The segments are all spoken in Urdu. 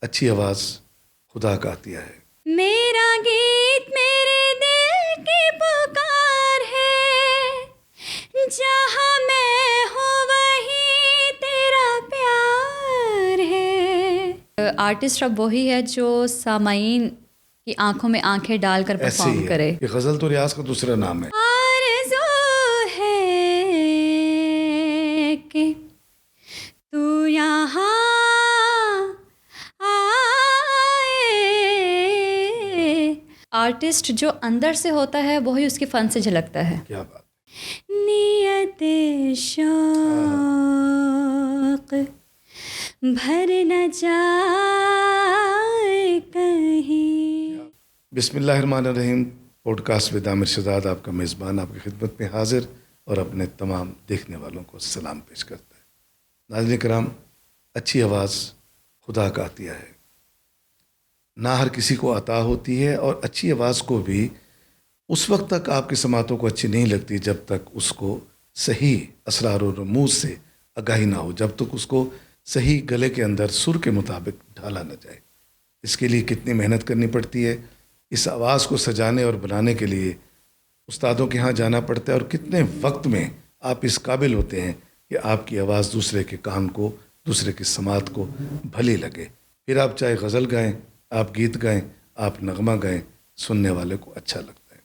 اچھی آواز خدا کا عطیہ ہے. میرا گیت میرے دل کی پکار ہے، جہاں میں ہوں وہیں تیرا پیار ہے. آرٹسٹ اب وہی ہے جو سامعین کی آنکھوں میں آنکھیں ڈال کر ایسے پرفارم ہی کرے. ہے کہ غزل تو ریاض کا دوسرا نام ہے. آرزو ہے کہ تو یہاں آرٹسٹ جو اندر سے ہوتا ہے وہی اس کے فن سے جھلکتا ہے. کیا بات. نیت شوق بھر نہ جائے کہیں. بسم اللہ الرحمن الرحیم. پوڈ کاسٹ ود عامر شہزاد آپ کا میزبان آپ کی خدمت میں حاضر اور اپنے تمام دیکھنے والوں کو سلام پیش کرتا ہے. ناظرین کرام، اچھی آواز خدا کا عطیہ ہے، نہ ہر کسی کو عطا ہوتی ہے، اور اچھی آواز کو بھی اس وقت تک آپ کی سماعتوں کو اچھی نہیں لگتی جب تک اس کو صحیح اسرار و رموز سے آگاہی نہ ہو، جب تک اس کو صحیح گلے کے اندر سر کے مطابق ڈھالا نہ جائے. اس کے لیے کتنی محنت کرنی پڑتی ہے، اس آواز کو سجانے اور بنانے کے لیے استادوں کے ہاں جانا پڑتا ہے، اور کتنے وقت میں آپ اس قابل ہوتے ہیں کہ آپ کی آواز دوسرے کے کان کو، دوسرے کی سماعت کو بھلی لگے. پھر آپ چاہے غزل گائیں، آپ گیت گائیں، آپ نغمہ گائیں، سننے والے کو اچھا لگتا ہے.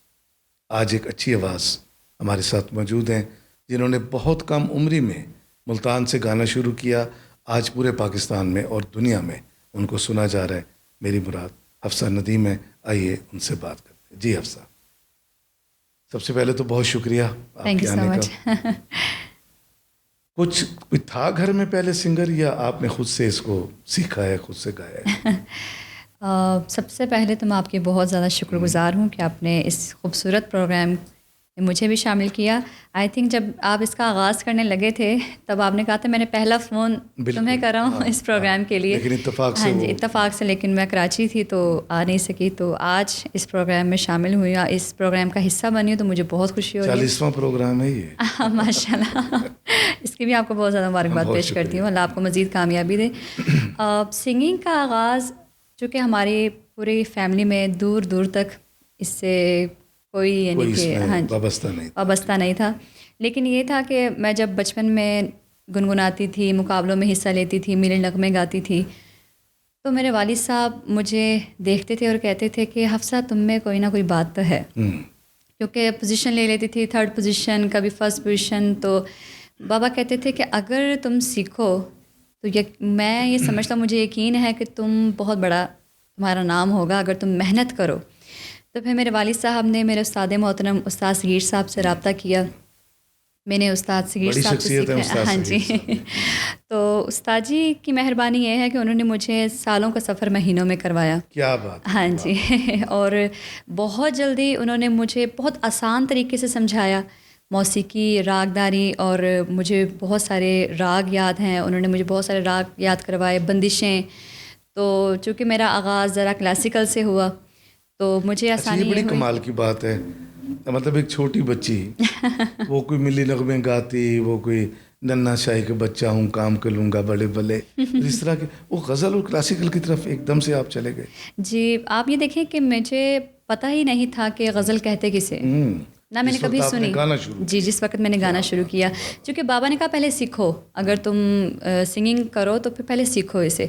آج ایک اچھی آواز ہمارے ساتھ موجود ہیں جنہوں نے بہت کم عمری میں ملتان سے گانا شروع کیا. آج پورے پاکستان میں اور دنیا میں ان کو سنا جا رہا ہے. میری مراد حفصہ ندیم ہے. آئیے ان سے بات کرتے ہیں. جی حفصہ، سب سے پہلے تو بہت شکریہ آپ تھینک کے یو سو آنے مچ. کا. کوئی تھا گھر میں پہلے سنگر، یا آپ نے خود سے اس کو سیکھا ہے، خود سے گایا ہے؟ سب سے پہلے تو میں آپ کی بہت زیادہ شکر گزار ہوں کہ آپ نے اس خوبصورت پروگرام میں مجھے بھی شامل کیا. آئی تھنک جب آپ اس کا آغاز کرنے لگے تھے تب آپ نے کہا تھا میں نے پہلا فون تمہیں کرا ہوں اس پروگرام کے لیے. لیکن اتفاق سے ہاں جی، اتفاق سے، لیکن میں کراچی تھی تو آ نہیں سکی. تو آج اس پروگرام میں شامل ہوئی ہوں، اس پروگرام کا حصہ بنی ہوں، تو مجھے بہت خوشی ہو رہی ہے. 40واں پروگرام ہے یہ. ماشاء اللہ، اس کی بھی آپ کو بہت زیادہ مبارکباد بہت پیش کرتی شکریہ. ہوں. اللہ آپ کو مزید کامیابی دے. سنگنگ کا آغاز چونکہ ہماری پوری فیملی میں دور دور تک اس سے کوئی یعنی کہ ہاں جی وابستہ نہیں تھا، لیکن یہ تھا کہ میں جب بچپن میں گنگناتی تھی، مقابلوں میں حصہ لیتی تھی، میرے نغمے گاتی تھی، تو میرے والد صاحب مجھے دیکھتے تھے اور کہتے تھے کہ حفصہ تم میں کوئی نہ کوئی بات تو ہے. کیونکہ پوزیشن لے لیتی تھی، 3rd پوزیشن، کبھی 1st پوزیشن. تو بابا کہتے تھے کہ اگر تم سیکھو تو میں یہ سمجھتا ہوں، مجھے یقین ہے کہ تم بہت بڑا تمہارا نام ہوگا اگر تم محنت کرو. تو پھر میرے والد صاحب نے میرے استاد محترم استاد صغیر صاحب سے رابطہ کیا. میں نے استاد صغیر صاحب سے سیکھا. ہاں جی. تو استاد جی کی مہربانی یہ ہے کہ انہوں نے مجھے سالوں کا سفر مہینوں میں کروایا. کیا بات. ہاں جی. اور بہت جلدی انہوں نے مجھے بہت آسان طریقے سے سمجھایا موسیقی، راگ داری، اور مجھے بہت سارے راگ یاد ہیں. انہوں نے مجھے بہت سارے راگ یاد کروائے، بندشیں. تو چونکہ میرا آغاز ذرا کلاسیکل سے ہوا تو مجھے آسانی یہ بڑی ہوئی. کمال کی بات ہے. مطلب ایک چھوٹی بچی وہ کوئی ملی نغمے گاتی، وہ کوئی ننا شاہی کے بچہ ہوں کام کر لوں گا بڑے بلے، اس طرح کے وہ غزل اور کلاسیکل کی طرف ایک دم سے آپ چلے گئے. جی، آپ یہ دیکھیں کہ مجھے پتہ ہی نہیں تھا کہ غزل کہتے کسے، نہ میں نے کبھی سنی. جی، جس وقت میں نے گانا شروع کیا، چونکہ بابا نے کہا پہلے سیکھو، اگر تم سنگنگ کرو تو پھر پہلے سیکھو اسے.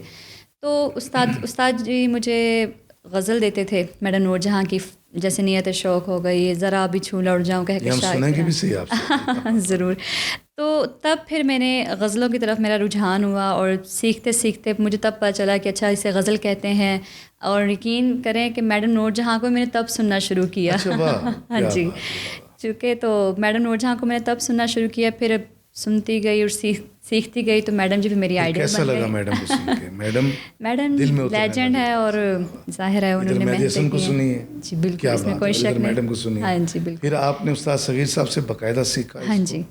تو استاد جی مجھے غزل دیتے تھے میڈم نور جہاں کی، جیسے نیت شوق ہو گئی، ذرا بھی چھو لوٹ جاؤں کہہ کے شاعر. ضرور. تو تب پھر میں نے غزلوں کی طرف میرا رجحان ہوا، اور سیکھتے سیکھتے مجھے تب پتہ چلا کہ اچھا اسے غزل کہتے ہیں. اور یقین کریں کہ میڈم نور جہاں کو میں نے تب سننا شروع کیا. ہاں جی. چونکہ تو میڈم نور جہاں کو میں نے تب سننا شروع کیا، پھر سنتی گئی اور سیکھتی گئی. تو میڈم جی بھی میری آئیڈل بن گئی. کیسا لگا میڈم کو سن کے؟ میڈم لیجنڈ ہے، اور ظاہر ہے انہوں نے محنت کی ہے. جی بالکل، اس میں کوئی شک نہیں. ہاں جی بالکل. پھر آپ نے استاد صغیر صاحب سے باقاعدہ سیکھا؟ ہاں جی.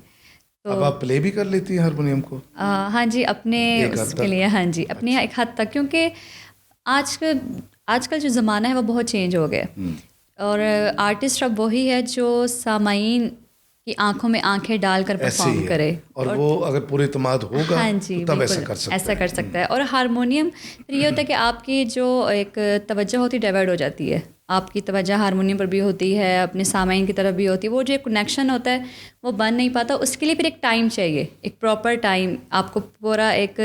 اب آپ پلے بھی کر لیتی ہیں ہارمونیم کو؟ ہاں جی، اپنے اس کے لیے. ہاں جی، اپنے ایک حد تک، کیونکہ آج کل جو زمانہ ہے وہ بہت چینج ہو گیا، اور آرٹسٹ اب وہی ہے جو سامعین کہ آنکھوں میں آنکھیں ڈال کر پرفارم کرے, اور وہ اگر پورے اعتماد ہوگا ہاں جی تب ایسا کر سکتا ہے. اور ہارمونیم پھر یہ ہوتا ہے کہ آپ کی جو ایک توجہ ہوتی ہے ڈائیورٹ ہو جاتی ہے, آپ کی توجہ ہارمونیم پر بھی ہوتی ہے, اپنے سامعین کی طرف بھی ہوتی ہے, وہ جو ایک کنیکشن ہوتا ہے وہ بن نہیں پاتا. اس کے لیے پھر ایک ٹائم چاہیے, ایک پراپر ٹائم, آپ کو پورا ایک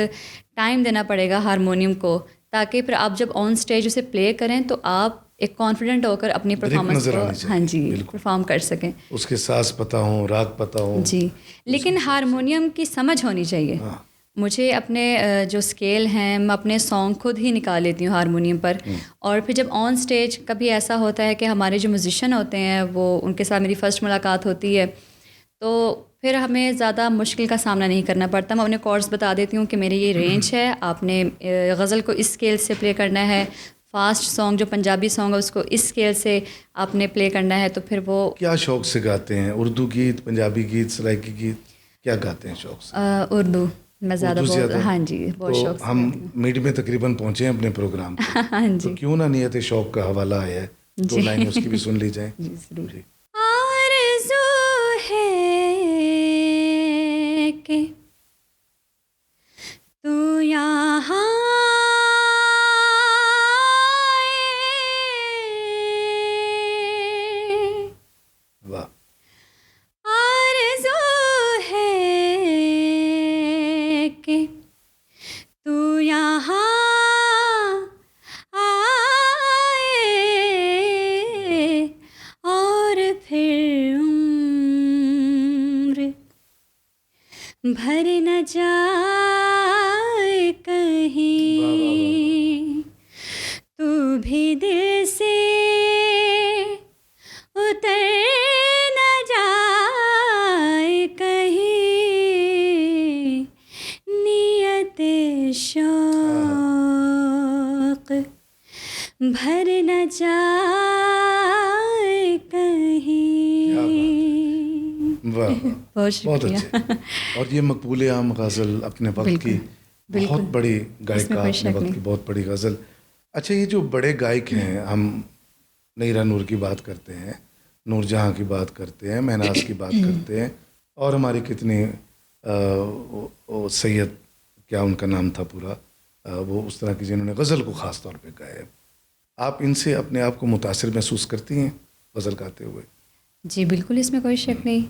ٹائم دینا پڑے گا ہارمونیم کو, تاکہ پھر آپ جب آن اسٹیج اسے پلے کریں تو آپ ایک کانفیڈنٹ ہو کر اپنی پرفارمنس کو ہاں جی پرفارم کر سکیں, اس کے ساز پتہ ہوں, راگ پتہ ہوں. جی, لیکن ہارمونیم کی سمجھ ہونی چاہیے. مجھے اپنے جو اسکیل ہیں میں اپنے سانگ خود ہی نکال لیتی ہوں ہارمونیم پر, اور پھر جب آن اسٹیج کبھی ایسا ہوتا ہے کہ ہمارے جو میوزیشین ہوتے ہیں وہ ان کے ساتھ میری فرسٹ ملاقات ہوتی ہے, تو پھر ہمیں زیادہ مشکل کا سامنا نہیں کرنا پڑتا. میں انہیں کارڈز بتا دیتی ہوں کہ میری یہ رینج ہے, آپ نے غزل کو اس اسکیل سے پلے کرنا ہے, فاسٹ سانگ جو پنجابی سانگ ہے اس کو اس اسکیل سے آپ نے پلے کرنا ہے. تو پھر وہ کیا شوق سے گاتے ہیں؟ اردو گیت, پنجابی گیت, سرائکی گیت, کیا گاتے ہیں شوق سے؟ اردو میں زیادہ بہت, ہاں جی بہت شوق سے. ہم میڈ میں تقریباً پہنچے ہیں اپنے پروگرام پہ, ہاں جی, تو کیوں نہ نیت شوق کا حوالہ ہے, 2 لائن اس کی بھی سن لی جائیں. جی ضرور. آرزو ہے کہ تو یہاں بھر نہ جائے کہیں, تو بھی دل سے اتر نہ جائے کہیں, نیت شوق بھر نہ جائے کہیں. بہت اچھے. اور یہ مقبول عام غزل اپنے وقت کی بہت بڑی گائکہ, اپنے وقت کی بہت بڑی غزل. اچھا, یہ جو بڑے گائک ہیں, ہم نیرا نور کی بات کرتے ہیں, نور جہاں کی بات کرتے ہیں, مہناز کی بات کرتے ہیں, اور ہماری کتنی سید, کیا ان کا نام تھا پورا, وہ اس طرح کی جنہوں نے غزل کو خاص طور پہ گایا. آپ ان سے اپنے آپ کو متاثر محسوس کرتی ہیں غزل گاتے ہوئے؟ جی بالکل, اس میں کوئی شک نہیں,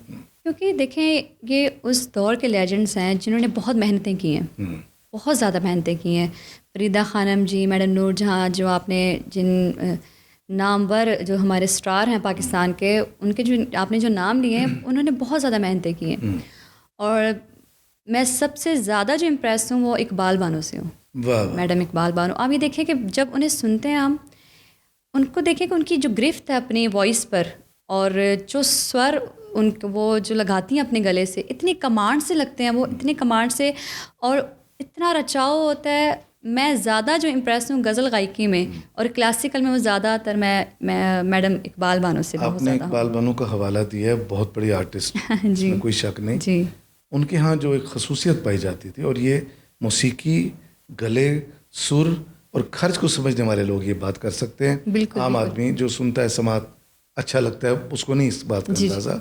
کیونکہ دیکھیں یہ اس دور کے لیجنڈس ہیں جنہوں نے بہت محنتیں کی ہیں, بہت زیادہ محنتیں کی ہیں. فریدہ خانم جی, میڈم نور جہاں, جو آپ نے جن نامور جو ہمارے اسٹار ہیں پاکستان کے, ان کے جو آپ نے جو نام لیے ہیں, انہوں نے بہت زیادہ محنتیں کی ہیں. اور میں سب سے زیادہ جو امپریس ہوں وہ اقبال بانو سے ہوں, میڈم اقبال بانو. آپ یہ دیکھیں کہ جب انہیں سنتے ہیں ہم, ان کو دیکھیں کہ ان کی جو گرفت ہے اپنی وائس پر, اور جو سور ان وہ جو لگاتی ہیں اپنے گلے سے, اتنی کمانڈ سے لگتے ہیں وہ, اتنی کمانڈ سے, اور اتنا رچاؤ ہوتا ہے. میں زیادہ جو امپریس ہوں غزل گائکی میں اور کلاسیکل میں, وہ زیادہ تر میں میڈم اقبال بانو سے بہت زیادہ. آپ نے اقبال بانو کا حوالہ دیا ہے, بہت بڑی آرٹسٹ, جی میں کوئی شک نہیں. جی, ان کے ہاں جو ایک خصوصیت پائی جاتی تھی, اور یہ موسیقی, گلے, سر اور خرچ کو سمجھنے والے لوگ یہ بات کر سکتے ہیں. عام آدمی جو سنتا ہے, سماعت اچھا لگتا ہے, اس کو نہیں اس بات کا اندازہ.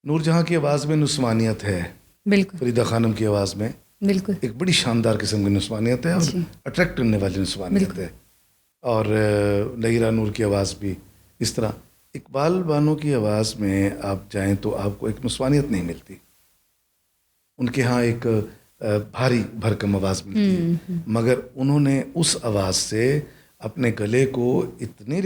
نور جہاں کی آواز میں نسوانیت ہے, بالکل. فریدہ خانم کی آواز میں بالکل ایک بڑی شاندار قسم کی نسوانیت ہے, اور اٹریکٹ کرنے والی نسوانیت ہے. اور نیرا نور کی آواز بھی اس طرح. اقبال بانو کی آواز میں آپ جائیں تو آپ کو ایک نسوانیت نہیں ملتی. ان کے ہاں ایک بھاری بھرکم آواز ملتی ہے, مگر انہوں نے اس آواز سے اپنے گلے کو اتنی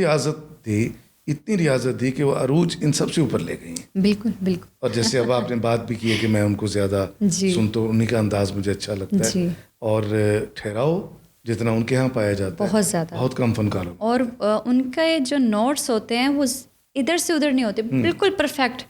ریاضت دی کہ وہ عروج ان سب سے اوپر لے گئی ہیں. بالکل بالکل. اور جیسے اب آپ نے بات بھی کی ہے کہ میں ان کو زیادہ سنتا ہوں, انہیں کا انداز مجھے اچھا لگتا ہے. اور ٹھہراؤ جتنا ان کے ہاں پایا جاتا ہے, بہت زیادہ, بہت کم فنکاروں. اور ان کے جو نوٹس ہوتے ہیں وہ ادھر سے ادھر نہیں ہوتے, بالکل پرفیکٹ.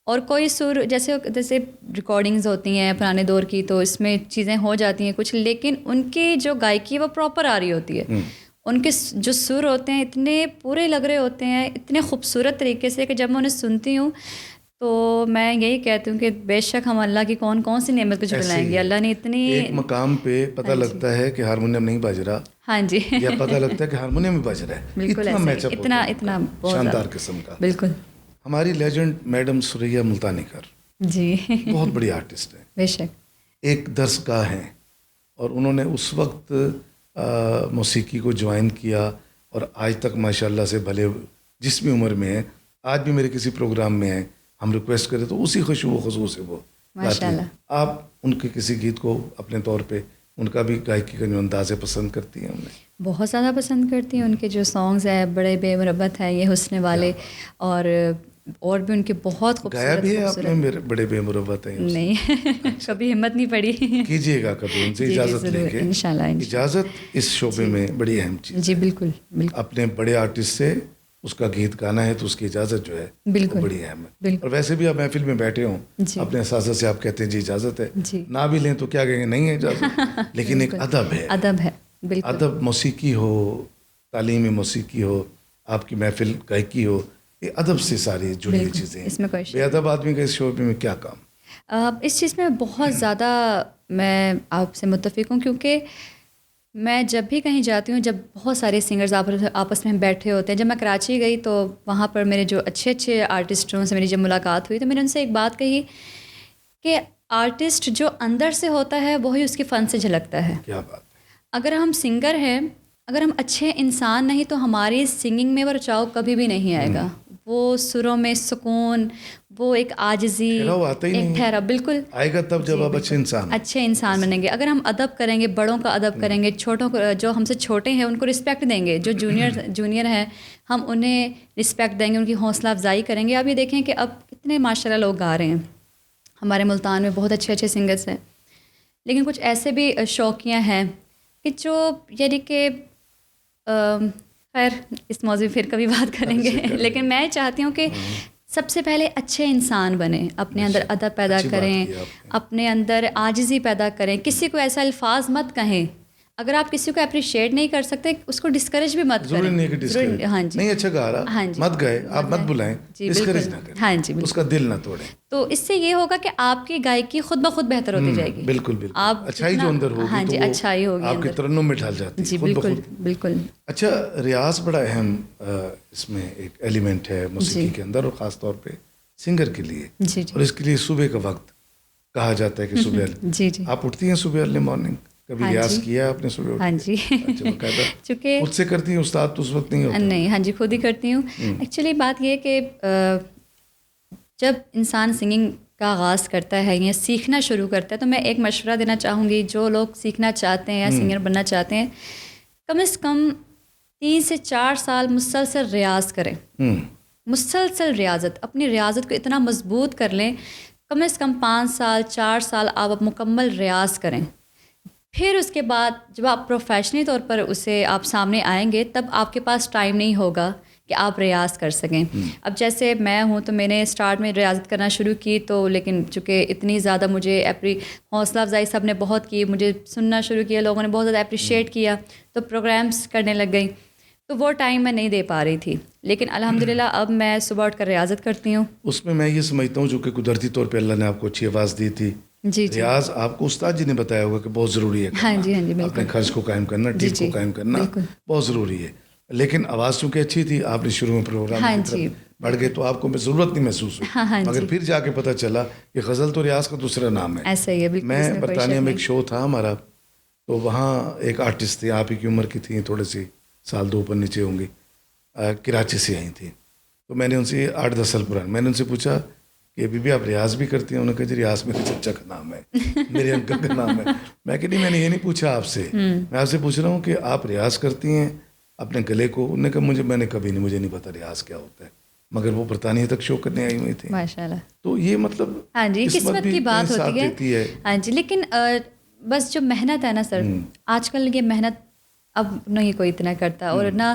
اور کوئی سر جیسے ریکارڈنگز ہوتی ہیں پرانے دور کی, تو اس میں چیزیں ہو جاتی ہیں کچھ, لیکن ان کی جو گائکی وہ پراپر آ رہی ہوتی ہے. ان کے جو سر ہوتے ہیں اتنے پورے لگ رہے ہوتے ہیں, اتنے خوبصورت طریقے سے, کہ جب میں انہیں سنتی ہوں تو میں یہی کہتی ہوں کہ بے شک ہم اللہ کی کون کون سی نعمت کو جھٹلائیں گے. اللہ نے اتنی ایک مقام پہ پتہ لگتا ہے کہ ہارمونیم نہیں بج رہا, ہاں جی, یا پتہ لگتا ہے کہ ہارمونیم بھی بج رہا ہے. بالکل اتنا اتنا شاندار قسم کا. بالکل. ہماری لیجنڈ میڈم سریا ملتانی کر جی بہت بڑی آرٹسٹ ہیں, بے شک, ایک درس گاہ ہیں, اور انہوں نے اس وقت موسیقی کو جوائن کیا اور آج تک ماشاءاللہ سے بھلے جس بھی عمر میں ہیں, آج بھی میرے کسی پروگرام میں ہیں, ہم ریکویسٹ کریں تو اسی خوشبو و خضو سے وہ گاتی ہیں. آپ ان کے کسی گیت کو اپنے طور پہ ان کا بھی گائکی کا جو انداز ہے پسند کرتی ہیں؟ انہیں بہت زیادہ پسند کرتی ہیں. ان کے جو سانگز ہیں بڑے بے مربت ہیں, یہ حسن والے, اور بھی ان کے بہت خوبصورت. گایا بھی ہے آپ نے میرے بڑے بے مربت ہیں؟ نہیں کبھی ہمت نہیں پڑی. کیجیے گا کبھی, ان سے اجازت لیں گے انشاءاللہ. اجازت اس شعبے میں بڑی اہم چیز. جی بالکل بالکل. اپنے بڑے آرٹسٹ سے اس کا گیت گانا ہے تو اس کی اجازت جو ہے بالکل وہ بڑی اہم ہے. اور ویسے بھی آپ محفل میں بیٹھے ہوں, اپنے اساتذہ سے آپ کہتے ہیں جی اجازت ہے, نہ بھی لیں تو کیا کہیں گے, نہیں ہے اجازت. لیکن ایک ادب ہے, ادب ہے. بالکل ادب, موسیقی ہو, تعلیمی موسیقی ہو, آپ کی محفل گائکی ہو, یہ ادب سے ساری جڑی ہوئی چیزیں ہیں. اس میں کوئی بے ادب آدمی کا اس شعبے میں کیا کام؟ اس چیز میں بہت زیادہ میں آپ سے متفق ہوں, کیونکہ میں جب بھی کہیں جاتی ہوں, جب بہت سارے سنگرز آپس میں بیٹھے ہوتے ہیں. جب میں کراچی گئی تو وہاں پر میرے جو اچھے اچھے آرٹسٹوں سے میری جب ملاقات ہوئی تو میں نے ان سے ایک بات کہی کہ آرٹسٹ جو اندر سے ہوتا ہے وہی اس کے فن سے جھلکتا ہے. کیا بات ہے. اگر ہم سنگر ہیں, اگر ہم اچھے انسان نہیں تو ہماری سنگنگ میں وہ رچاؤ کبھی بھی نہیں آئے گا. وہ سروں میں سکون, وہ ایک عاجزی, ایک ٹھہرا, بالکل آئے گا تب جب آپ اچھے انسان بنیں گے. اگر ہم ادب کریں گے, بڑوں کا ادب کریں گے, چھوٹوں کو, جو ہم سے چھوٹے ہیں ان کو رسپیکٹ دیں گے, جو جونیئر ہیں ہم انہیں رسپیکٹ دیں گے, ان کی حوصلہ افزائی کریں گے. آپ یہ دیکھیں کہ اب کتنے ماشاءاللہ لوگ گا رہے ہیں ہمارے ملتان میں, بہت اچھے اچھے سنگرس ہیں. لیکن کچھ ایسے بھی شوقیاں ہیں کہ جو یعنی کہ خیر اس موضوع پھر کبھی بات کریں گے. لیکن میں چاہتی ہوں کہ سب سے پہلے اچھے انسان بنیں, اپنے اندر ادب پیدا کریں, اپنے اندر عاجزی پیدا کریں. کسی کو ایسا الفاظ مت کہیں. اگر آپ کسی کو اپریشیٹ نہیں کر سکتے اس کو ڈسکریج بھی مت کریں. ہاں جی, نہیں اچھا گا رہا, مت گئے آپ, مت بلائیں, ڈسکریج نہ کریں. ہاں جی, اس کا دل نہ توڑیں. تو اس سے یہ ہوگا کہ آپ کی گائکی خود بخود بہتر ہوتی جائے گی. بالکل بالکل. آپ اچھائی جو اندر ہوگی, ہاں جی, اچھائی ہوگی آپ کے ترنم میں ڈھل جاتی ہے. جی بالکل بالکل. اچھا, ریاض بڑا اہم اس میں ایک ایلیمنٹ ہے موسیقی کے اندر, اور خاص طور پہ سنگر کے لیے. اور اس کے لیے صبح کا وقت کہا جاتا ہے کہ صبح آپ اٹھتی ہیں صبح ارلی مارننگ, کبھی ریاض کیا آپ نے صبح؟ ہاں جی, چونکہ خود سے کرتی ہیں, استاد تو اس وقت نہیں ہوتا؟ نہیں, ہاں جی خود ہی کرتی ہوں. ایکچولی بات یہ کہ جب انسان سنگنگ کا آغاز کرتا ہے یا سیکھنا شروع کرتا ہے تو میں ایک مشورہ دینا چاہوں گی, جو لوگ سیکھنا چاہتے ہیں یا سنگر بننا چاہتے ہیں, کم از کم 3 سے 4 سال مسلسل ریاض کریں. مسلسل ریاضت, اپنی ریاضت کو اتنا مضبوط کر لیں, کم از کم 5 سال 4 سال آپ مکمل ریاض کریں. پھر اس کے بعد جب آپ پروفیشنلی طور پر اسے آپ سامنے آئیں گے تب آپ کے پاس ٹائم نہیں ہوگا کہ آپ ریاض کر سکیں. اب جیسے میں ہوں تو میں نے اسٹارٹ میں ریاضت کرنا شروع کی, تو لیکن چونکہ اتنی زیادہ مجھے حوصلہ افزائی سب نے بہت کی, مجھے سننا شروع کیا, لوگوں نے بہت زیادہ اپریشیٹ کیا, تو پروگرامس کرنے لگ گئی, تو وہ ٹائم میں نہیں دے پا رہی تھی. لیکن الحمدللہ اب میں صبح اٹھ کر ریاضت کرتی ہوں. اس میں یہ سمجھتا ہوں جو کہ قدرتی طور پہ اللہ نے آپ کو اچھی آواز دی تھی, جی ریاض آپ کو استاد جی نے بتایا ہوگا کہ بہت ضروری ہے. ہاں جی, ہاں جی, بالکل. اپنے خرچ کو قائم کرنا, ٹیپ کو قائم کرنا بہت ضروری ہے. لیکن آواز چونکہ اچھی تھی, آپ نے شروع میں پروگرام کی طرف بڑھ گئے تو آپ کو ضرورت نہیں محسوس ہوئی, مگر پھر جا کے پتہ چلا کہ غزل تو ریاض کا دوسرا نام ہے. ایسا ہی ہے. میں برطانیہ میں ایک شو تھا ہمارا, تو وہاں ایک آرٹسٹ تھی, آپ ہی کی عمر کی تھیں, تھوڑے سی سال 2 اوپر نیچے ہوں گی, کراچی سے آئی تھیں. تو میں نے ان سے 8-10 سال پرانی, میں نے ان سے پوچھا کہ بی بی آپ ریاض بھی کرتی ہیں؟ انہوں نے کہا جی ریاض میرے چچا کا نام ہے, میرے انکل کا نام ہے. میں کہ نہیں, میں نے یہ نہیں پوچھا آپ سے, میں آپ سے پوچھ رہا ہوں کہ آپ ریاض کرتی ہیں اپنے گلے کو؟ انہوں نے کہا میں نے کبھی نہیں, مجھے نہیں پتا ریاض کیا ہوتا ہے. مگر وہ برطانیہ تک شو کرنے آئی ہوئی تھی. ماشاءاللہ. تو یہ مطلب ہاں جی, قسمت کی بات ہوتی ہے. ہاں جی, لیکن بس جو محنت ہے نا سر, آج کل یہ محنت اب نہیں کوئی اتنا کرتا, اور نہ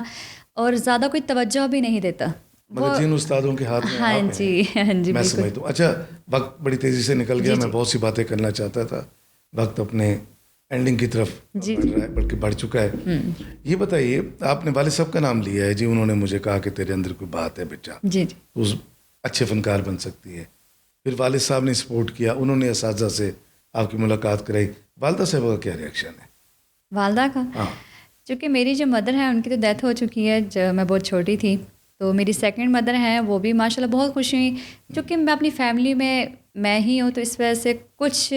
اور زیادہ کوئی توجہ بھی نہیں دیتا. مگر جن استادوں کے ہاتھ میں ہاں جی, ہاں جی, میں سمجھتا ہوں. اچھا, وقت بڑی تیزی سے نکل گیا, میں بہت سی باتیں کرنا چاہتا تھا, وقت اپنے اینڈنگ کی طرف بڑھ رہا ہے, بلکہ بڑھ چکا ہے. یہ بتائیے, آپ نے والد صاحب کا نام لیا ہے جی, انہوں نے مجھے کہا کہ تیرے اندر کوئی بات ہے بیٹا, جی اس اچھے فنکار بن سکتی ہے. پھر والد صاحب نے سپورٹ کیا, انہوں نے اساتذہ سے آپ کی ملاقات کرائی. والدہ صاحبہ کا کیا ریئیکشن ہے؟ والدہ کا, چونکہ میری جو مدر ہے ان کی تو ڈیتھ ہو چکی ہے جب میں بہت چھوٹی تھی, تو میری سیکنڈ مدر ہیں وہ بھی ماشاءاللہ بہت خوش ہوئیں. چونکہ میں اپنی فیملی میں ہی ہوں تو اس وجہ سے کچھ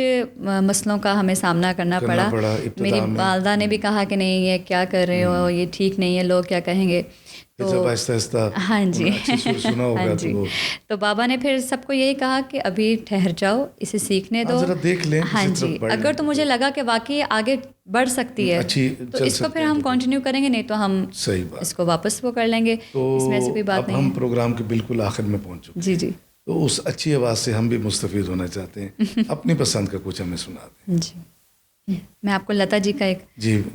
مسئلوں کا ہمیں سامنا کرنا پڑا. میری والدہ نے بھی کہا کہ نہیں یہ کیا کر رہے ہو, یہ ٹھیک نہیں ہے, لوگ کیا کہیں گے. تو آہستہ آہستہ ہاں جی ہاں جی. تو بابا نے پھر سب کو یہی کہا کہ ابھی ٹھہر جاؤ, اسے سیکھنے دو, دیکھ لیں. ہاں جی, اگر تو مجھے لگا کہ واقعی آگے بڑھ سکتی ہے تو اس کو پھر ہم کنٹینیو کریں گے, نہیں تو ہم اس کو واپس وہ کر لیں گے. اس میں ایسی کوئی بات نہیں. ہم پروگرام کے بالکل آخر میں پہنچ چکے. جی جی. تو اس اچھی آواز سے ہم بھی مستفید ہونا چاہتے ہیں. اپنی پسند کا کچھ ہمیں سنا دیں. جی, میں آپ کو لتا جی کا ایک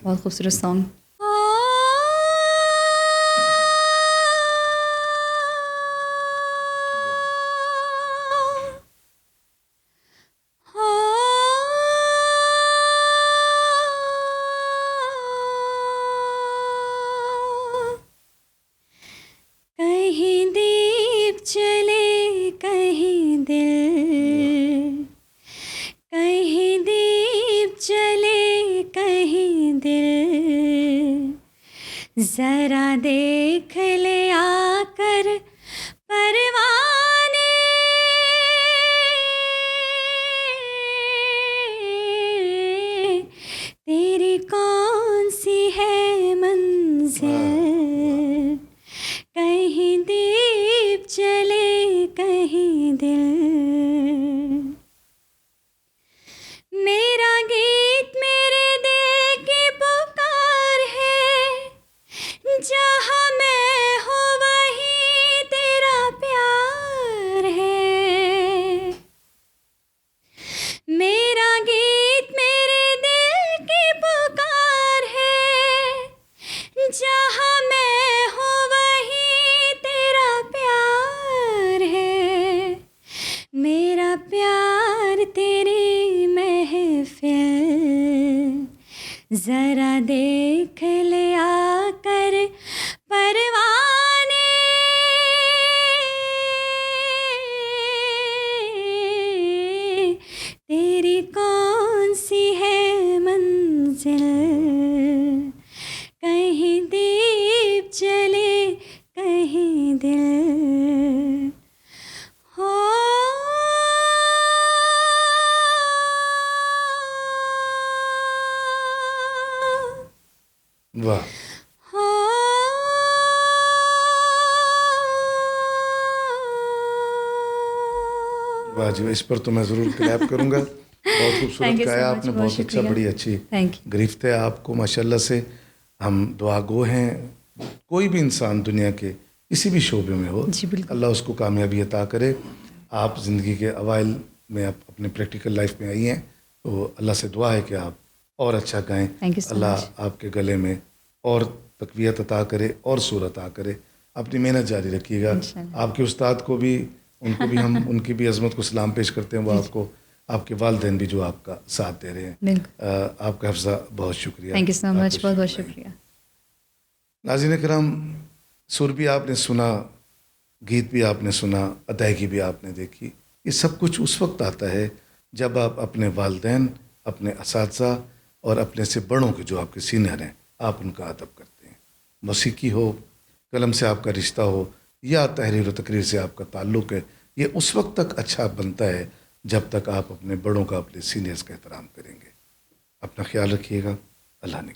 بہت خوبصورت سانگ. کہیں دیپ چلے کہیں دل, کہیں دیپ چلے کہیں دل, ذرا دیکھ لے آ کر پروانے, تیری کون سی ہے منزل, کہیں دیپ چلے کہیں دل. میرا گیت میرے دل کی پکار ہے, جہاں میں ہوں وہیں تیرا پیار ہے. میرا گیت میرے دل کی پکار ہے, جہاں میں ہوں وہیں تیرا پیار ہے. میرا پیار تیری محفل, ذرا دیکھ لے آ کر پروانے, تیری کون سی ہے منزل, کہیں دیپ چلے کہیں دل. واہ واہ جی, اس پر تو میں ضرور کلیپ کروں گا. بہت خوبصورت گایا آپ نے, بہت اچھا, بڑی اچھی گرفت ہے آپ کو ماشاءاللہ سے. ہم دعا گو ہیں, کوئی بھی انسان دنیا کے کسی بھی شعبے میں ہو, اللہ اس کو کامیابی عطا کرے. آپ زندگی کے اوائل میں آپ اپنے پریکٹیکل لائف میں آئی ہیں, تو اللہ سے دعا ہے کہ آپ اور اچھا گائیں. اللہ آپ کے گلے میں اور تقویت عطا کرے اور سر عطا کرے. اپنی محنت جاری رکھیے گا. آپ کے استاد کو بھی, ان کو بھی ہم ان کی بھی عظمت کو سلام پیش کرتے ہیں. وہ آپ کو, آپ کے والدین بھی جو آپ کا ساتھ دے رہے ہیں. آپ کا حفظہ, بہت شکریہ. تھینک یو سو مچ, بہت بہت شکریہ. ناظرین کرام, سر بھی آپ نے سنا, گیت بھی آپ نے سنا, ادائیگی بھی آپ نے دیکھی. یہ سب کچھ اس وقت آتا ہے جب آپ اپنے والدین, اپنے اساتذہ اور اپنے سے بڑوں کے جو آپ کے سینئر ہیں, آپ ان کا ادب کرتے ہیں. موسیقی ہو, قلم سے آپ کا رشتہ ہو, یا تحریر و تقریر سے آپ کا تعلق ہے, یہ اس وقت تک اچھا بنتا ہے جب تک آپ اپنے بڑوں کا, اپنے سینئرز کا احترام کریں گے. اپنا خیال رکھیے گا. اللہ نے